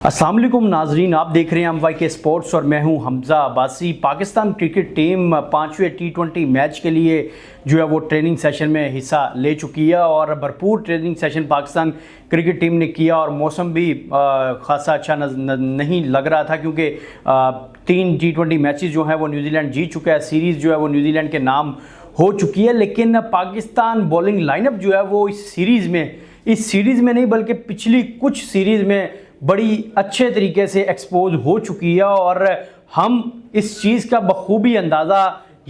अस्सलाम वालेकुम नाजरीन, आप देख रहे हैं MYK स्पोर्ट्स और मैं हूं हमजा अब्बासी। पाकिस्तान क्रिकेट टीम 5वें T20 मैच के लिए जो है वो ट्रेनिंग सेशन में हिस्सा ले चुकी है और भरपूर training session Pakistan cricket team ने किया और मौसम भी खासा अच्छा नहीं लग रहा था क्योंकि 3 T20 मैचेस जो हैं वो न्यूजीलैंड जीत चुका है। सीरीज़ जो है वो न्यूजीलैंड के नाम हो चुकी है, लेकिन पाकिस्तान बॉलिंग लाइनअप जो है वो इस सीरीज़ में नहीं बल्कि पिछली कुछ सीरीज़ में बड़ी अच्छे तरीके से एक्सपोज हो चुकी है और हम इस चीज़ का बखूबी अंदाज़ा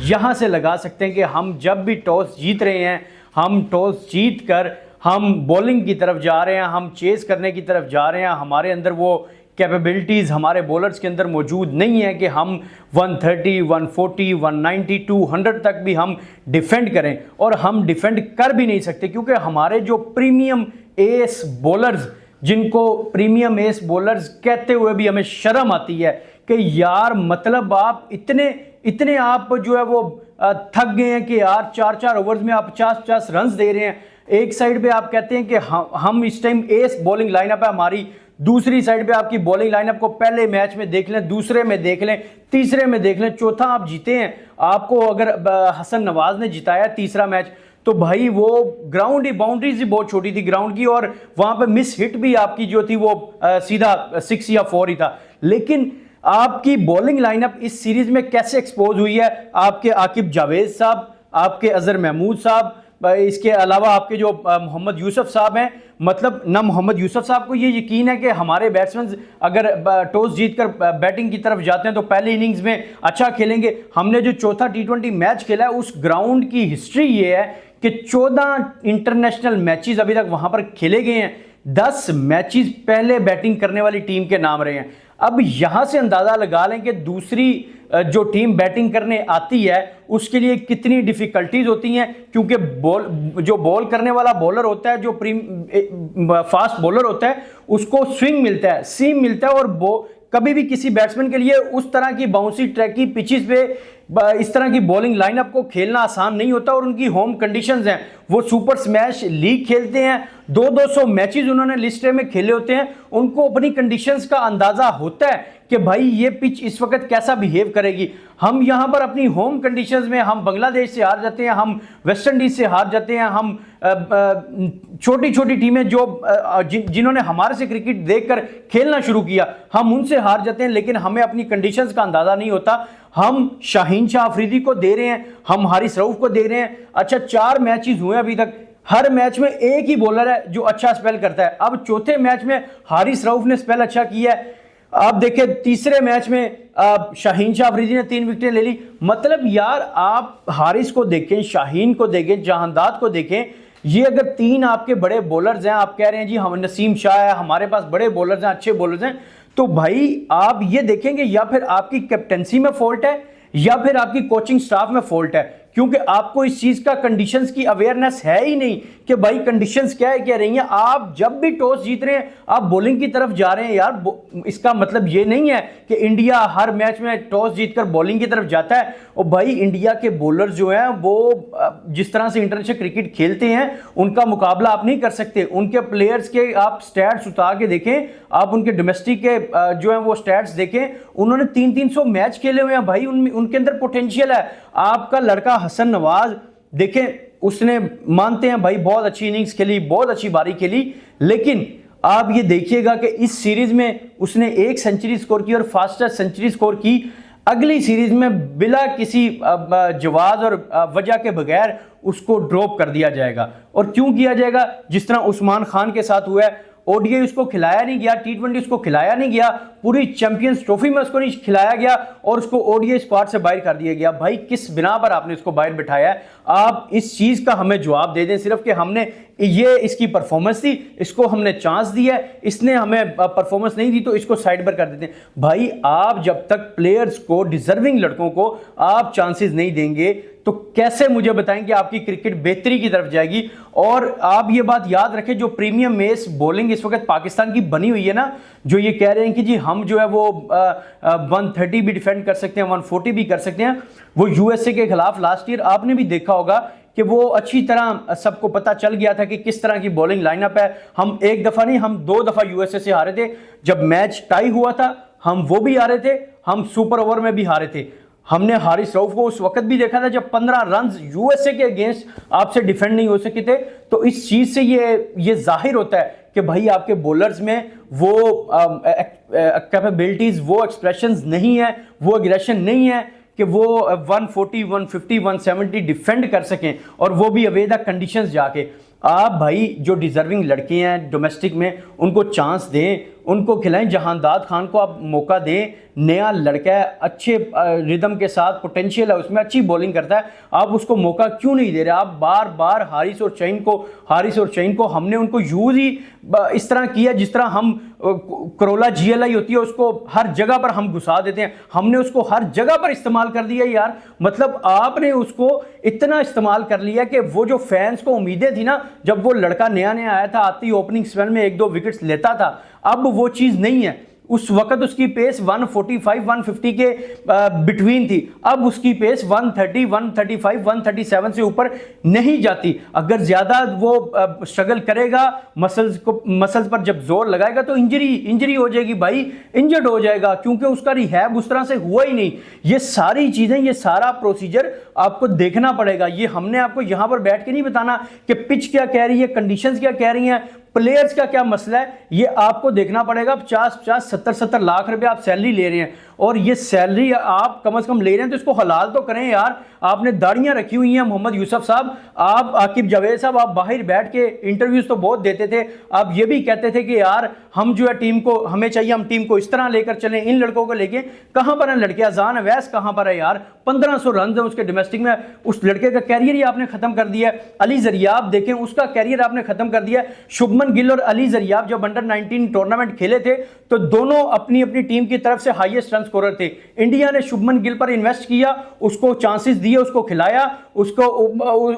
यहाँ से लगा सकते हैं कि हम जब भी टॉस जीत रहे हैं, हम टॉस जीत कर हम बॉलिंग की तरफ जा रहे हैं, हम चेस करने की तरफ जा रहे हैं। हमारे अंदर वो कैपेबिलिटीज़ हमारे बॉलर्स के अंदर मौजूद नहीं है कि हम 130, 140, 190, 200 तक भी हम डिफेंड करें, और हम डिफेंड कर भी नहीं सकते क्योंकि हमारे जो प्रीमियम एस बॉलर्स, जिनको प्रीमियम एस बॉलर्स कहते हुए भी हमें शर्म आती है कि यार मतलब आप इतने आप जो है वो थक गए हैं कि यार 4-4 ओवर्स में आप 50-50 रन दे रहे हैं। एक साइड पे आप कहते हैं कि हम इस टाइम एस बॉलिंग लाइनअप है हमारी, दूसरी साइड पे आपकी बॉलिंग लाइनअप को पहले मैच में देख लें, दूसरे में देख लें, तीसरे में देख लें, चौथा आप जीते हैं। आपको अगर हसन नवाज ने जिताया तीसरा मैच तो भाई वो ग्राउंड ही बाउंड्रीज ही बहुत छोटी थी ग्राउंड की और वहां पे मिस हिट भी आपकी जो थी वो सीधा 6 या 4 ही था। लेकिन आपकी बॉलिंग लाइनअप इस सीरीज में कैसे एक्सपोज हुई है? आपके आकिब जावेद साहब, आपके अजहर महमूद साहब, इसके अलावा आपके जो मोहम्मद यूसुफ साहब हैं, मतलब ना मोहम्मद यूसुफ साहब को ये यकीन है कि हमारे बैट्समैन अगर टॉस जीतकर बैटिंग की तरफ जाते हैं तो पहली इनिंग्स में अच्छा खेलेंगे। हमने जो चौथा T20 मैच खेला है उस ग्राउंड की हिस्ट्री ये है कि 14 इंटरनेशनल मैचेस अभी तक वहां पर खेले गए हैं, 10 मैचेस पहले बैटिंग करने वाली टीम के नाम रहे हैं। अब यहां से अंदाजा लगा लें कि दूसरी जो टीम बैटिंग करने आती है उसके लिए कितनी डिफिकल्टीज होती हैं, क्योंकि बॉल करने वाला बॉलर होता है, जो फास्ट बॉलर होता है, उसको स्विंग मिलता है, सीम मिलता है, और कभी भी किसी बैट्समैन के लिए उस तरह की बाउंसी ट्रैकी पिचेस पे इस तरह की बॉलिंग लाइनअप को खेलना आसान नहीं होता। और उनकी होम कंडीशंस हैं, वो सुपर स्मैश लीग खेलते हैं, 200 मैचेस उन्होंने लिस्ट में खेले होते हैं, उनको अपनी कंडीशंस का अंदाजा होता है कि भाई ये पिच इस वक्त कैसा बिहेव करेगी। हम यहाँ पर अपनी होम कंडीशंस में हम बांग्लादेश से हार जाते हैं, हम वेस्ट इंडीज से हार जाते हैं, हम छोटी छोटी टीमें जो जिन्होंने हमारे से क्रिकेट देखकर खेलना शुरू किया हम उनसे हार जाते हैं, लेकिन हमें अपनी कंडीशंस का अंदाजा नहीं होता। हम शाहीन शाह अफरीदी को दे रहे हैं, हम हारिस रऊफ को दे रहे हैं। अच्छा 4 मैचेस हुए अभी तक, हर मैच में एक ही बॉलर है जो अच्छा स्पेल करता है। अब चौथे मैच में हारिस रऊफ ने स्पेल अच्छा किया है। आप देखें तीसरे मैच में शाहीन शाह अफरीदी ने 3 विकेटें ले ली। मतलब यार आप हारिस को देखें, शाहीन को देखें, जहांदाद को देखें, ये अगर 3 आपके बड़े बॉलर्स हैं, आप कह रहे हैं जी हम नसीम शाह है, हमारे पास बड़े बॉलर्स हैं, अच्छे बॉलर्स हैं, तो भाई आप ये देखेंगे या फिर आपकी कैप्टनसी में फॉल्ट है या फिर आपकी कोचिंग स्टाफ में फॉल्ट है, क्योंकि आपको इस चीज का कंडीशंस की अवेयरनेस है ही नहीं कि भाई कंडीशंस क्या है क्या रही हैं। आप जब भी टॉस जीत रहे हैं आप बॉलिंग की तरफ जा रहे हैं यार, इसका मतलब ये नहीं है कि इंडिया हर मैच में टॉस जीतकर बॉलिंग की तरफ जाता है। और भाई इंडिया के बॉलर जो हैं वो जिस तरह से इंटरनेशनल क्रिकेट खेलते हैं उनका मुकाबला आप नहीं कर सकते। उनके प्लेयर्स के आप स्टैट्स उतार के देखें, आप उनके डोमेस्टिक के जो है वो स्टैट्स देखें, उन्होंने 300 मैच खेले हुए हैं भाई, उनके अंदर पोटेंशियल है। आपका लड़का हसन नवाज देखें, उसने मानते हैं भाई बहुत अच्छी इनिंग्स खेली, बहुत अच्छी बारी खेली, लेकिन आप ये देखिएगा कि इस सीरीज में उसने 1 सेंचुरी स्कोर की और फास्टेस्ट सेंचुरी स्कोर की। अगली सीरीज में बिला किसी जवाब और वजह के बगैर उसको ड्रॉप कर दिया जाएगा। और क्यों किया जाएगा? जिस तरह उस्मान खान के साथ हुआ है, ओडीआई उसको खिलाया नहीं गया, T20 उसको खिलाया नहीं गया, पूरी चैंपियंस ट्रॉफी में उसको नहीं खिलाया गया और उसको ओडीआई स्क्वाड से बाहर कर दिया गया। भाई किस बिना पर आपने इसको बाहर बिठाया है? आप इस चीज का हमें जवाब दे दें, सिर्फ कि हमने ये इसकी परफॉर्मेंस थी, इसको हमने चांस दिया है, इसने हमें परफॉर्मेंस नहीं दी तो इसको साइड पर कर देते हैं। भाई आप जब तक प्लेयर्स को, डिजर्विंग लड़कों को आप चांसेस नहीं देंगे तो कैसे मुझे बताएं कि आपकी क्रिकेट बेहतरी की तरफ जाएगी। और आप ये बात याद रखें, जो प्रीमियम मेस बॉलिंग इस वक्त पाकिस्तान की बनी हुई है ना, जो ये कह रहे हैं कि जी हम जो है वो 130 भी डिफेंड कर सकते हैं, 140 भी कर सकते हैं, वो यूएसए के खिलाफ लास्ट ईयर आपने भी देखा होगा कि वो अच्छी तरह सबको पता चल गया था कि किस तरह की बॉलिंग लाइनअप है। हम एक दफ़ा नहीं, हम 2 दफ़ा यूएसए से हारे थे। जब मैच टाई हुआ था हम वो भी हारे थे, हम सुपर ओवर में भी हारे थे। हमने हारिस रऊफ को उस वक्त भी देखा था जब 15 रन यूएसए के अगेंस्ट आपसे डिफेंड नहीं हो सके थे। तो इस चीज से ये जाहिर होता है कि भाई आपके बॉलर्स में वो कैपेबिलिटीज, वो एक्सप्रेशंस नहीं है, वो एग्रेशन नहीं है कि वो 140, 150, 170 डिफेंड कर सकें, और वो भी अवेदा कंडीशंस जाके। आप भाई जो डिजर्विंग लड़के हैं डोमेस्टिक में, उनको चांस दें, उनको खिलाएं। जहांदाद खान को आप मौका दें, नया लड़का है, अच्छे रिदम के साथ पोटेंशियल है उसमें, अच्छी बॉलिंग करता है, आप उसको मौका क्यों नहीं दे रहे? आप बार बार हारिस और चईन को हमने उनको यूज ही इस तरह किया जिस तरह हम करोला जीएलआई होती है उसको हर जगह पर हम घुसा देते हैं। हमने उसको हर जगह पर इस्तेमाल कर दिया यार। मतलब आपने उसको इतना इस्तेमाल कर लिया कि वो जो फैंस को उम्मीदें थी ना, जब वो लड़का नया नया आया था, आती ओपनिंग स्पेल में 1-2 विकेट्स लेता था, अब वो चीज़ नहीं है। उस वक्त उसकी पेस 145, 150 के बिटवीन थी, अब उसकी पेस 130, 135, 137 से ऊपर नहीं जाती। अगर ज़्यादा वो स्ट्रगल करेगा, मसल्स पर जब जोर लगाएगा तो इंजरी हो जाएगी भाई, इंजर्ड हो जाएगा, क्योंकि उसका रिहैब उस तरह से हुआ ही नहीं। ये सारी चीज़ें, ये सारा प्रोसीजर आपको देखना पड़ेगा। ये हमने आपको यहाँ पर बैठ के नहीं बताना कि पिच क्या कह रही है, कंडीशंस क्या कह रही हैं, प्लेयर्स का क्या मसला है, ये आपको देखना पड़ेगा। 50-50, 70-70 लाख रुपए आप सैलरी ले रहे हैं, और ये सैलरी आप कम से कम ले रहे हैं तो इसको हलाल तो करें यार। आपने दाढ़ियां रखी हुई हैं मोहम्मद यूसुफ साहब, आप आकिब जावेद साहब, आप बाहर बैठ के इंटरव्यूज तो बहुत देते थे, आप ये भी कहते थे कि यार हम जो है टीम को, हमें चाहिए हम टीम को इस तरह लेकर चलें, इन लड़कों को लेके। कहां पर है लड़के? अजान अवैस कहां पर है यार? 1500 रन है उसके डोमेस्टिक में, उस लड़के का कैरियर ही आपने खत्म कर दिया। अली जरियाब देखें, उसका कैरियर आपने खत्म कर दिया। शुभमन गिल और अली जरियाब जब अंडर 19 टूर्नामेंट खेले थे तो दोनों अपनी अपनी टीम की तरफ से हाईएस्ट रन स्कोरर थे। इंडिया ने शुभमन गिल पर इन्वेस्ट किया, उसको चांसेस दिए, उसको खिलाया, उसको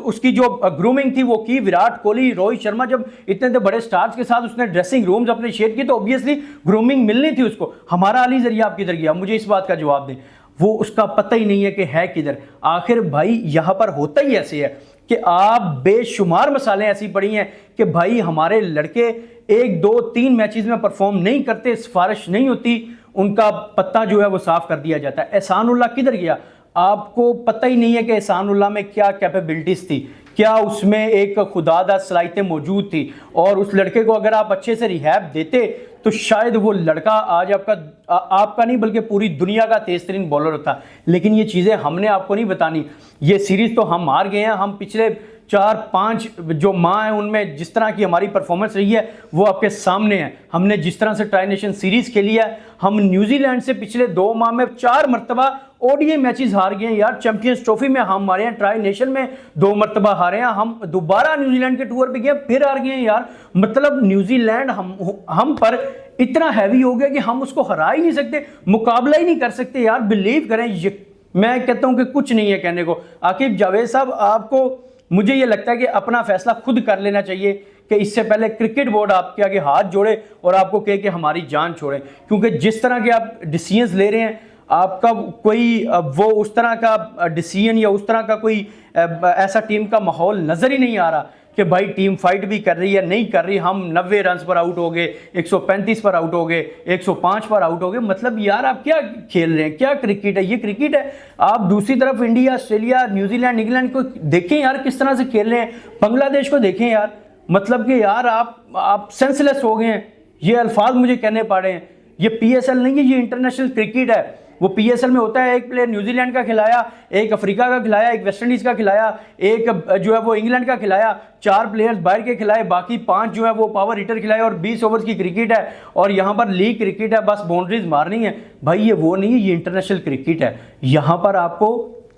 उसकी जो ग्रूमिंग थी वो की। विराट कोहली, रोहित शर्मा, जब इतने बड़े स्टार्स के साथ उसने ड्रेसिंग रूम्स अपने शेयर किए तो ऑब्वियसली ग्रूमिंग मिलनी थी उसको। हमारा अली जरियाब किधर गया? मुझे इस बात का जवाब दें। वो उसका पता ही नहीं है कि है किधर। आखिर भाई यहां पर होता ही ऐसे है कि आप बेशुमार मसाले ऐसी पड़ी हैं कि भाई हमारे लड़के 1, 2, 3 मैचेस में परफॉर्म नहीं करते, सिफारिश नहीं होती, उनका पत्ता जो है वो साफ कर दिया जाता है। एहसानुल्लाह किधर गया? आपको पता ही नहीं है कि एहसानुल्लाह में क्या कैपेबिलिटीज थी, क्या उसमें एक खुदादा सलाहियतें मौजूद थी। और उस लड़के को अगर आप अच्छे से रिहैब देते तो शायद वो लड़का आज आपका नहीं बल्कि पूरी दुनिया का तेज तरीन बॉलर होता। लेकिन ये चीज़ें हमने आपको नहीं बतानी। ये सीरीज़ तो हम हार गए हैं। हम पिछले 4-5 जो माह हैं उनमें जिस तरह की हमारी परफॉर्मेंस रही है वो आपके सामने है। हमने जिस तरह से ट्राई नेशन सीरीज़ खेली है, हम न्यूजीलैंड से पिछले 2 माह में 4 मरतबा ओडीआई मैचेस हार गए हैं यार। चैंपियंस ट्रॉफी में हम हारे हैं, ट्राई नेशन में 2 मरतबा हारे हैं, हम दोबारा न्यूजीलैंड के टूर पे गए फिर हार गए हैं यार। मतलब न्यूजीलैंड हम पर इतना हैवी हो गया कि हम उसको हरा ही नहीं सकते, मुकाबला ही नहीं कर सकते यार। बिलीव करें, ये मैं कहता हूं कि कुछ नहीं है कहने को। आकिब जावेद साहब, आपको, मुझे ये लगता है कि अपना फैसला खुद कर लेना चाहिए कि इससे पहले क्रिकेट बोर्ड आपके आगे हाथ जोड़े और आपको कहे कि हमारी जान छोड़े। क्योंकि जिस तरह के आप डिसीजंस ले रहे हैं, आपका कोई वो उस तरह का डिसीजन या उस तरह का कोई ऐसा टीम का माहौल नज़र ही नहीं आ रहा कि भाई टीम फाइट भी कर रही है, नहीं कर रही। हम 90 रन पर आउट हो गए, 135 पर आउट हो गए, 105 पर आउट हो गए। मतलब यार आप क्या खेल रहे हैं? क्या क्रिकेट है? ये क्रिकेट है? आप दूसरी तरफ इंडिया, ऑस्ट्रेलिया, न्यूजीलैंड, इंग्लैंड को देखें यार किस तरह से खेल रहे हैं, बांग्लादेश को देखें यार। मतलब कि यार आप सेंसलेस हो गए हैं। ये अल्फाज मुझे कहने पड़ रहे हैं। ये पीएसएल नहीं है, ये इंटरनेशनल क्रिकेट है। वो पीएसएल में होता है, एक प्लेयर न्यूजीलैंड का खिलाया, एक अफ्रीका का खिलाया, एक वेस्ट इंडीज का खिलाया, एक जो है वो इंग्लैंड का खिलाया, 4 प्लेयर्स बाहर के खिलाए, बाकी 5 जो है वो पावर हिटर खिलाए, और 20 ओवर्स की क्रिकेट है। और यहाँ पर लीग क्रिकेट है, बस बाउंड्रीज मारनी है। भाई ये वो नहीं है, ये इंटरनेशनल क्रिकेट है। यहाँ पर आपको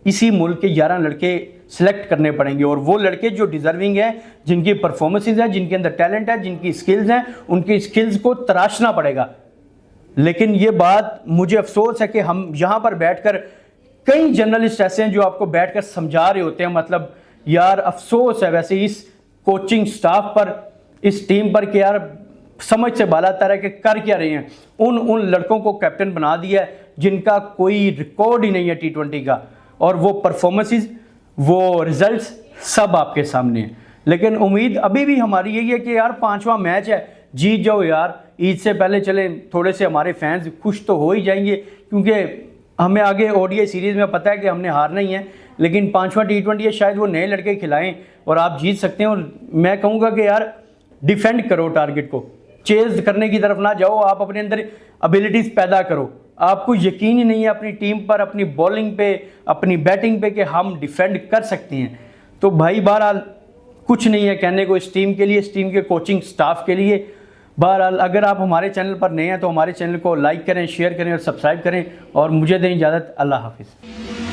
इसी मुल्क के 11 लड़के सिलेक्ट करने पड़ेंगे, और वो लड़के जो डिजर्विंग हैं, जिनकी परफॉर्मेंसेज हैं, जिनके अंदर टैलेंट है, जिनकी स्किल्स हैं, उनकी स्किल्स को तराशना पड़ेगा। लेकिन ये बात मुझे अफसोस है कि हम यहाँ पर बैठकर, कई जर्नलिस्ट ऐसे हैं जो आपको बैठकर समझा रहे होते हैं। मतलब यार अफसोस है वैसे इस कोचिंग स्टाफ पर, इस टीम पर कि यार समझ से बाला तर है कि कर क्या रहे हैं। उन लड़कों को कैप्टन बना दिया है जिनका कोई रिकॉर्ड ही नहीं है T20 का, और वो परफॉर्मेंसेस वो रिजल्ट्स सब आपके सामने हैं। लेकिन उम्मीद अभी भी हमारी यही है कि यार 5वां मैच है, जीत जाओ यार, ईद से पहले चले, थोड़े से हमारे फैंस खुश तो हो ही जाएंगे, क्योंकि हमें आगे ओडीआई सीरीज़ में पता है कि हमने हारना ही है। लेकिन 5वां T20 है, शायद वो नए लड़के खिलाएं और आप जीत सकते हैं। और मैं कहूँगा कि यार डिफेंड करो टारगेट को, चेज करने की तरफ ना जाओ, आप अपने अंदर एबिलिटीज़ पैदा करो। आपको यकीन ही नहीं है अपनी टीम पर, अपनी बॉलिंग पे, अपनी बैटिंग पे कि हम डिफेंड कर सकते हैं। तो भाई बहरहाल कुछ नहीं है कहने को इस टीम के लिए, इस टीम के कोचिंग स्टाफ के लिए। बहरहाल अगर आप हमारे चैनल पर नए हैं तो हमारे चैनल को लाइक करें, शेयर करें और सब्सक्राइब करें। और मुझे दें इजाज़त। अल्लाह हाफिज़।